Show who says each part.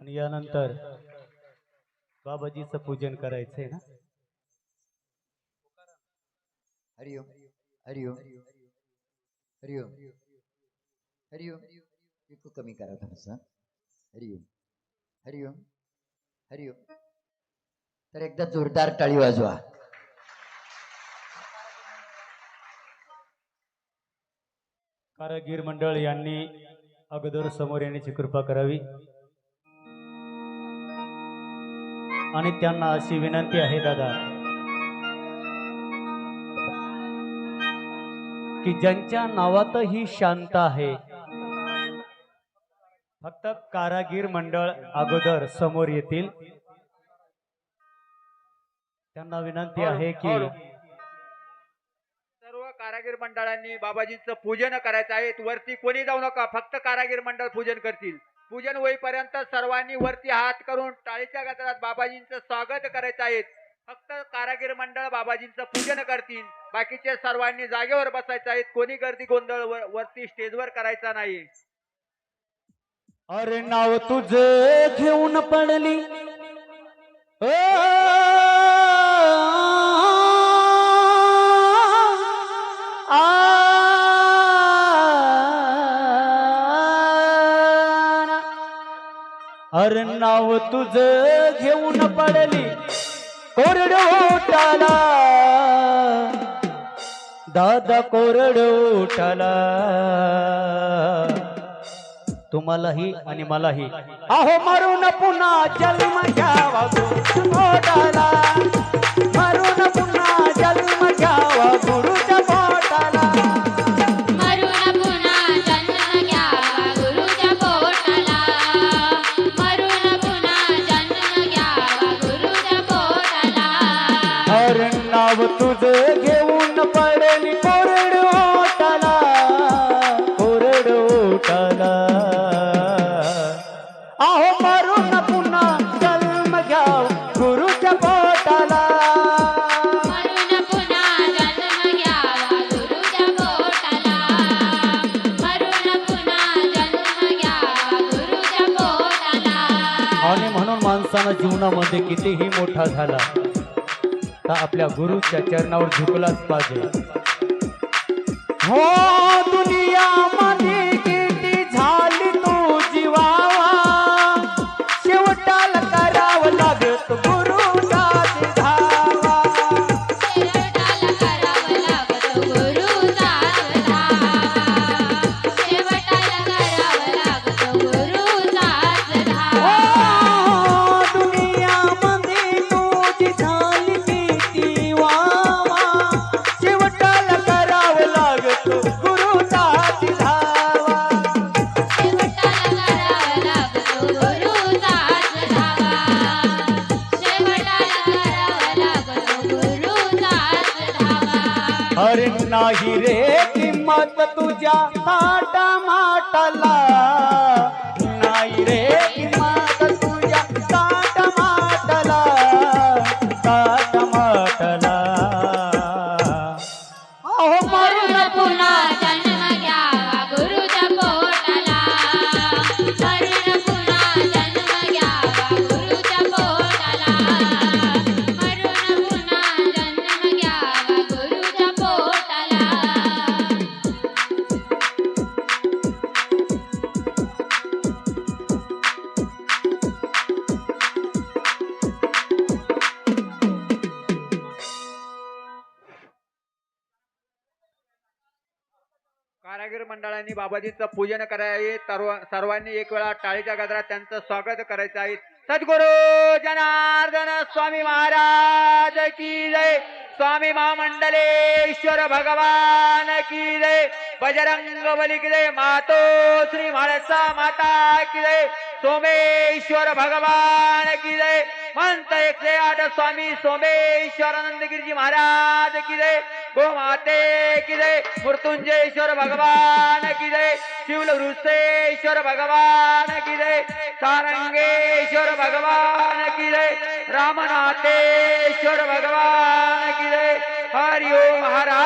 Speaker 1: आणि यानंतर बाबाजीचं पूजन करायचंय ना।
Speaker 2: हरिओम हरिओम हरिओम हरिओम इको कमी करा थोडंसं। हरिओम हरिओम हरिओम। तर एकदा जोरदार टाळी वाजवा।
Speaker 1: कारागीर मंडळ यांनी अगोदर समोर येण्याची कृपा करावी आणि त्यांना अशी विनंती आहे दादा की ज्यांच्या नावातही शांत आहे फक्त कारागीर मंडळ अगोदर समोर येतील। त्यांना विनंती आहे की
Speaker 3: सर्व कारागीर मंडळांनी बाबाजींचं पूजन करायचं आहे। वरती कोणी जाऊ नका, फक्त कारागीर मंडळ पूजन करतील। पूजन होईपर्यंत सर्वांनी वरती हात करून टाळीच्या गजरात बाबाजींचं स्वागत करायचं आहे। फक्त कारागीर मंडळ बाबाजींचं पूजन करतील, बाकीचे सर्वांनी जागेवर बसायचं आहे। कोणी गर्दी गोंधळ वरती स्टेजवर करायचा नाही।
Speaker 1: अरे नाव तुझे घेऊन पडली अरे नाव तुझे घेऊन पडली कोरडोटाला दादा कोरडोटाला। तुम्हालाही आणि मलाही अहो मरून पुन्हा जन्म घ्यावा पोटाला, मरून पुन्हा जन्म घ्यावा गुरुच्या पोटाला,
Speaker 4: मरून पुन्हा जन्म घ्यावा गुरुच्या पोटाला, मरून पुन्हा जन्म घ्यावा गुरुच्या पोटाला।
Speaker 1: अरे नाव तुझे घेऊन पडली कोरडोटाला कोरडोटाला। अहो मरून पुन्हा जन्म घ्याव गुरुच्या पोटाला,
Speaker 4: मरून पुन्हा जन्म घ्यावा गुरुच्या पोटाला, मरून पुन्हा जन्म घ्यावा गुरुच्या पोटाला।
Speaker 1: आणि म्हणून माणसानं जीवनामध्ये कितीही मोठा झाला तर आपल्या गुरुच्या चरणावर झुकलाच पाहिजे। हो दुनियामध्ये किती झाली तू जीवावा, शेवटाला करावं लागत गुरुचाच धावा,
Speaker 4: शेवटाला करावं लागतो गुरुचाच धावा, शेवटाला करावं लागतो गुरुचाच धावा।
Speaker 1: हो दुनियामध्ये तुझी झाली किती वावा, शेवटाला करावं लागत गुरुचाच धावा,
Speaker 4: शेवटाला करावं लागतो गुरुचाच धावा, शेवटाला करावं लागतो गुरुचाच धावा।
Speaker 1: अरे नाही रे किंमत तुझ्या ताटा माटाला, नाही रे किंमत तुझ्या ताटा माटाला, ताटा माटाला। अहो मरून
Speaker 4: पुन्हा जन्म घ्यावा गुरुच्या पोटाला, मरून पुन्हा जन्म घ्यावा गुरुच्या पोटाला, मरून पुन्हा जन्म घ्यावा गुरुच्या पोटाला।
Speaker 3: कारागीर मंडळांनी बाबाजींचं पूजन करायचे। सर्वांनी एक वेळा टाळीच्या गजरात त्यांचं स्वागत करायचं आहे। सद्गुरु जनार्दन स्वामी महाराज की जय, स्वामी महामंडलेश्वर भगवान की जय, बजरंग बली की जय, मातो श्री म्हाळसा माता की जय, सोमेश्वर भगवान की जय, मंत 108 स्वामी सोमेश्वरानंद गिरिजी महाराज की जय, गोमाते की जय, मृत्युंजयेश्वर भगवान की जय, शिवलवृषेश्वर भगवान की जय, सारंगेश्वर भगवान की जय, रामनाथेश्वर भगवान की जय। हरि ओम हरा